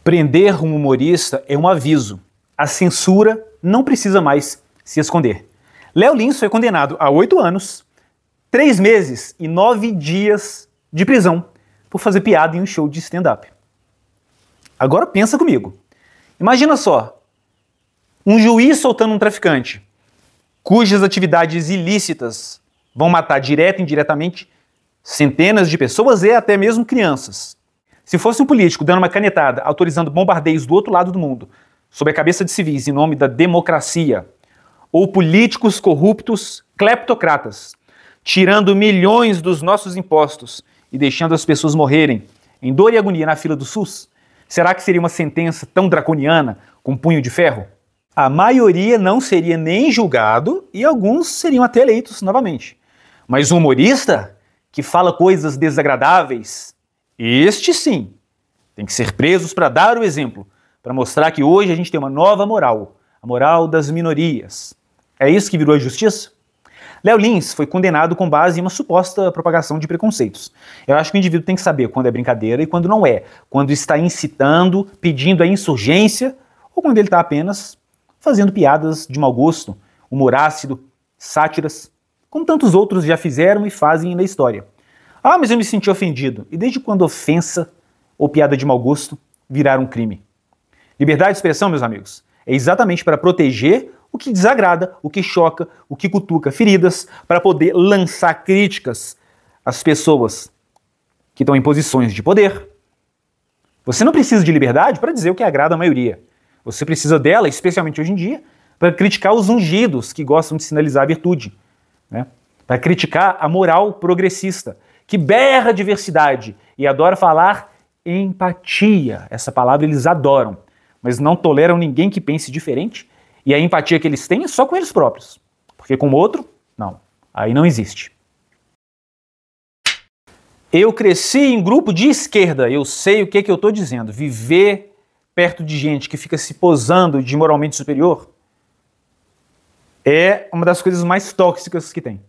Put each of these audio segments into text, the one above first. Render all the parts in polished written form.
Prender um humorista é um aviso. A censura não precisa mais se esconder. Léo Lins foi condenado a 8 anos, 3 meses e 9 dias de prisão por fazer piada em um show de stand-up. Agora pensa comigo. Imagina só, um juiz soltando um traficante, cujas atividades ilícitas vão matar direta e indiretamente centenas de pessoas e até mesmo crianças. Se fosse um político dando uma canetada, autorizando bombardeios do outro lado do mundo, sob a cabeça de civis em nome da democracia, ou políticos corruptos, cleptocratas, tirando milhões dos nossos impostos e deixando as pessoas morrerem em dor e agonia na fila do SUS, será que seria uma sentença tão draconiana, com punho de ferro? A maioria não seria nem julgado e alguns seriam até eleitos novamente. Mas um humorista que fala coisas desagradáveis, este sim, tem que ser presos para dar o exemplo, para mostrar que hoje a gente tem uma nova moral, a moral das minorias. É isso que virou a justiça? Léo Lins foi condenado com base em uma suposta propagação de preconceitos. Eu acho que o indivíduo tem que saber quando é brincadeira e quando não é, quando está incitando, pedindo a insurgência, ou quando ele está apenas fazendo piadas de mau gosto, humor ácido, sátiras, como tantos outros já fizeram e fazem na história. Ah, mas eu me senti ofendido. E desde quando ofensa ou piada de mau gosto viraram um crime? Liberdade de expressão, meus amigos, é exatamente para proteger o que desagrada, o que choca, o que cutuca feridas, para poder lançar críticas às pessoas que estão em posições de poder. Você não precisa de liberdade para dizer o que agrada a maioria. Você precisa dela, especialmente hoje em dia, para criticar os ungidos que gostam de sinalizar a virtude, né? Para criticar a moral progressista, que berra a diversidade e adora falar empatia. Essa palavra eles adoram, mas não toleram ninguém que pense diferente, e a empatia que eles têm é só com eles próprios, porque com o outro, não, aí não existe. Eu cresci em grupo de esquerda, eu sei o que eu estou dizendo. Viver perto de gente que fica se posando de moralmente superior é uma das coisas mais tóxicas que tem.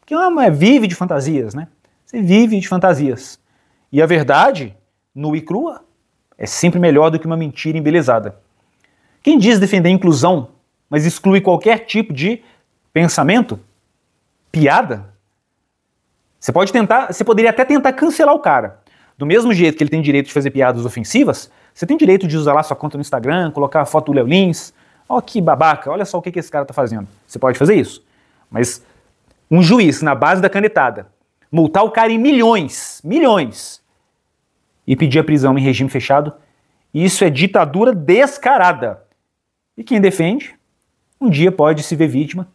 Porque vive de fantasias, né? Você vive de fantasias. E a verdade, nua e crua, é sempre melhor do que uma mentira embelezada. Quem diz defender a inclusão, mas exclui qualquer tipo de pensamento, piada, você poderia até tentar cancelar o cara. Do mesmo jeito que ele tem direito de fazer piadas ofensivas, você tem direito de usar lá sua conta no Instagram, colocar a foto do Léo Lins. Ó, que babaca, olha só o que esse cara tá fazendo. Você pode fazer isso. Mas um juiz, na base da canetada, multar o cara em milhões, e pedir a prisão em regime fechado, isso é ditadura descarada. E quem defende, um dia pode se ver vítima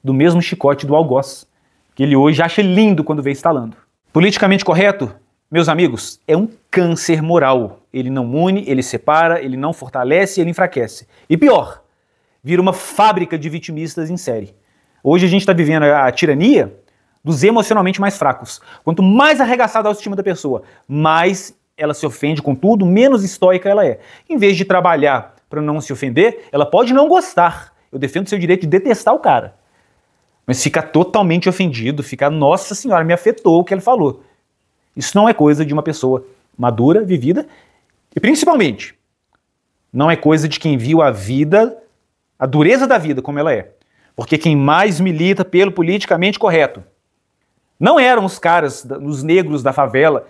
do mesmo chicote do algoz, que ele hoje acha lindo quando vê estalando. Politicamente correto, meus amigos, é um câncer moral. Ele não une, ele separa, ele não fortalece, ele enfraquece. E pior, vira uma fábrica de vitimistas em série. Hoje a gente está vivendo a tirania dos emocionalmente mais fracos. Quanto mais arregaçada a autoestima da pessoa, mais ela se ofende com tudo, menos estoica ela é. Em vez de trabalhar para não se ofender, ela pode não gostar. Eu defendo o seu direito de detestar o cara. Mas ficar totalmente ofendido, ficar, nossa senhora, me afetou o que ele falou. Isso não é coisa de uma pessoa madura, vivida, e principalmente, não é coisa de quem viu a vida, a dureza da vida como ela é. Porque quem mais milita pelo politicamente correto não eram os caras, os negros da favela,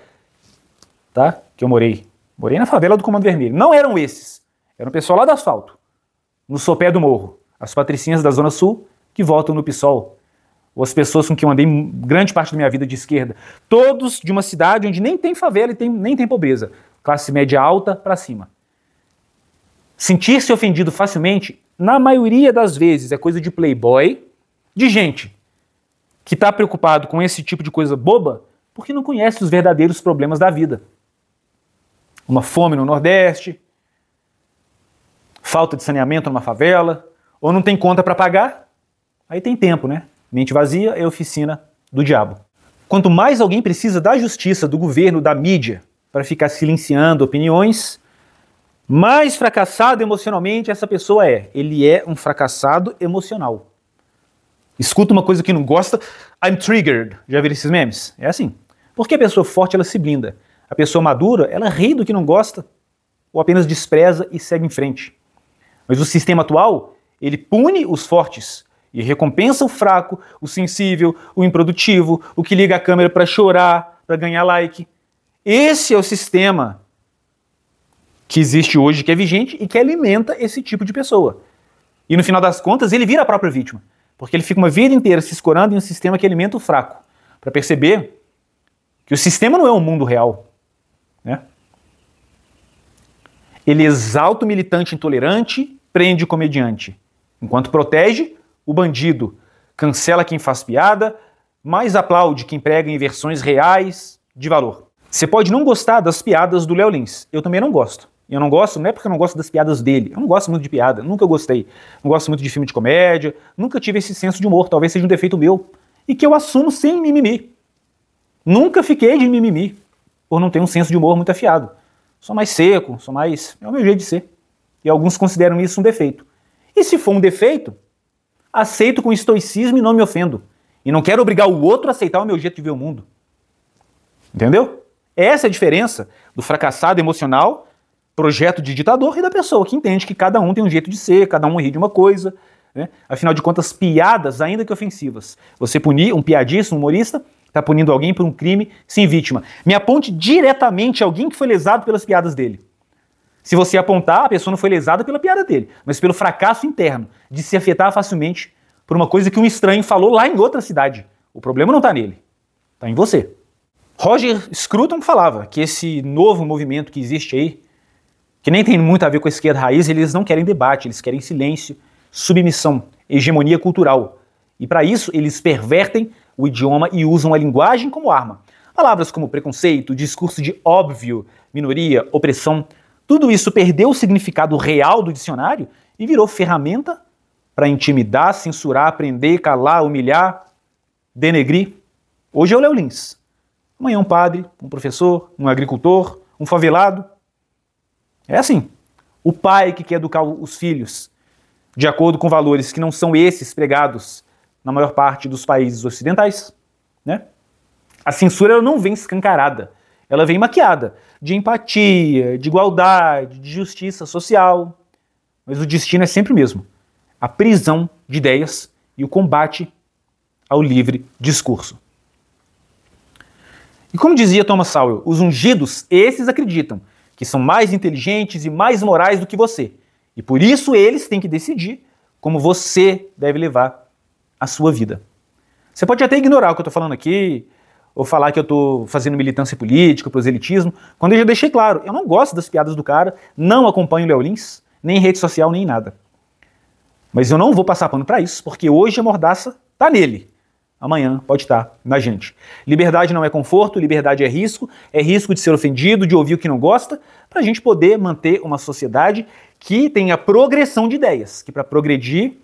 tá? Que eu morei. Morei na favela do Comando Vermelho. Não eram esses. Era o pessoal lá do asfalto, no sopé do morro. As patricinhas da Zona Sul que votam no PSOL. Ou as pessoas com quem eu andei grande parte da minha vida de esquerda. Todos de uma cidade onde nem tem favela e nem tem pobreza. Classe média alta para cima. Sentir-se ofendido facilmente, na maioria das vezes, é coisa de playboy, de gente que está preocupado com esse tipo de coisa boba porque não conhece os verdadeiros problemas da vida. Uma fome no Nordeste, falta de saneamento numa favela, ou não tem conta para pagar, aí tem tempo, né? Mente vazia é oficina do diabo. Quanto mais alguém precisa da justiça, do governo, da mídia, para ficar silenciando opiniões, mais fracassado emocionalmente essa pessoa é. Ele é um fracassado emocional. Escuta uma coisa que não gosta, I'm triggered. Já viram esses memes? É assim. Porque a pessoa forte, ela se blinda. A pessoa madura, ela ri do que não gosta. ou apenas despreza e segue em frente. Mas o sistema atual, ele pune os fortes e recompensa o fraco, o sensível, o improdutivo, o que liga a câmera para chorar, para ganhar like. Esse é o sistema que existe hoje, que é vigente e que alimenta esse tipo de pessoa. E no final das contas, ele vira a própria vítima, porque ele fica uma vida inteira se escorando em um sistema que alimenta o fraco, para perceber que o sistema não é um mundo real, né? Ele exalta o militante intolerante, prende o comediante, enquanto protege o bandido, cancela quem faz piada, mas aplaude quem prega em versões reais de valor. Você pode não gostar das piadas do Léo Lins, eu também não gosto. Eu não gosto, não é porque eu não gosto das piadas dele, eu não gosto muito de piada, nunca gostei. Não gosto muito de filme de comédia, nunca tive esse senso de humor, talvez seja um defeito meu, e que eu assumo sem mimimi. Nunca fiquei de mimimi, por não ter um senso de humor muito afiado. Sou mais seco, é o meu jeito de ser. E alguns consideram isso um defeito. E se for um defeito, aceito com estoicismo e não me ofendo. E não quero obrigar o outro a aceitar o meu jeito de ver o mundo. Entendeu? Essa é a diferença do fracassado emocional, projeto de ditador, e da pessoa que entende que cada um tem um jeito de ser, cada um ri de uma coisa, né? Afinal de contas, piadas, ainda que ofensivas. Você punir um piadista, um humorista, está punindo alguém por um crime sem vítima. Me aponte diretamente alguém que foi lesado pelas piadas dele. Se você apontar, a pessoa não foi lesada pela piada dele, mas pelo fracasso interno, de se afetar facilmente por uma coisa que um estranho falou lá em outra cidade. O problema não está nele, está em você. Roger Scruton falava que esse novo movimento que existe aí, que nem tem muito a ver com a esquerda raiz, eles não querem debate, eles querem silêncio, submissão, hegemonia cultural. E para isso eles pervertem o idioma e usam a linguagem como arma. Palavras como preconceito, discurso de óbvio, minoria, opressão, tudo isso perdeu o significado real do dicionário e virou ferramenta para intimidar, censurar, prender, calar, humilhar, denegrir. Hoje é o Léo Lins. Amanhã um padre, um professor, um agricultor, um favelado. É assim. O pai que quer educar os filhos de acordo com valores que não são esses pregados na maior parte dos países ocidentais, né? A censura ela não vem escancarada, ela vem maquiada de empatia, de igualdade, de justiça social, mas o destino é sempre o mesmo: a prisão de ideias e o combate ao livre discurso. E como dizia Thomas Sowell, os ungidos, esses acreditam que são mais inteligentes e mais morais do que você, e por isso eles têm que decidir como você deve levar a sua vida. Você pode até ignorar o que eu estou falando aqui, ou falar que eu estou fazendo militância política, proselitismo, quando eu já deixei claro, eu não gosto das piadas do cara, não acompanho o Léo Lins, nem em rede social, nem em nada. Mas eu não vou passar pano para isso, porque hoje a mordaça está nele. Amanhã pode estar na gente. Liberdade não é conforto, liberdade é risco de ser ofendido, de ouvir o que não gosta, para a gente poder manter uma sociedade que tenha progressão de ideias, que para progredir,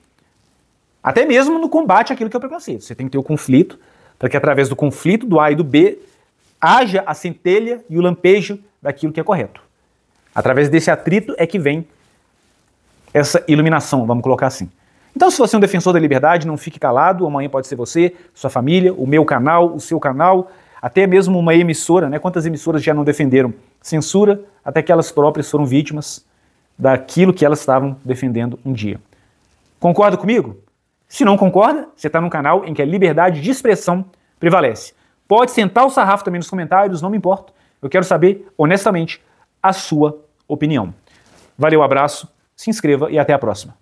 até mesmo no combate àquilo que é o preconceito, você tem que ter o conflito, para que através do conflito do A e do B, haja a centelha e o lampejo daquilo que é correto. Através desse atrito é que vem essa iluminação, vamos colocar assim. Então, se você é um defensor da liberdade, não fique calado, amanhã pode ser você, sua família, o meu canal, o seu canal, até mesmo uma emissora, né? Quantas emissoras já não defenderam censura, até que elas próprias foram vítimas daquilo que elas estavam defendendo um dia. Concorda comigo? Se não concorda, você está num canal em que a liberdade de expressão prevalece. Pode sentar o sarrafo também nos comentários, não me importo. Eu quero saber, honestamente, a sua opinião. Valeu, abraço, se inscreva e até a próxima.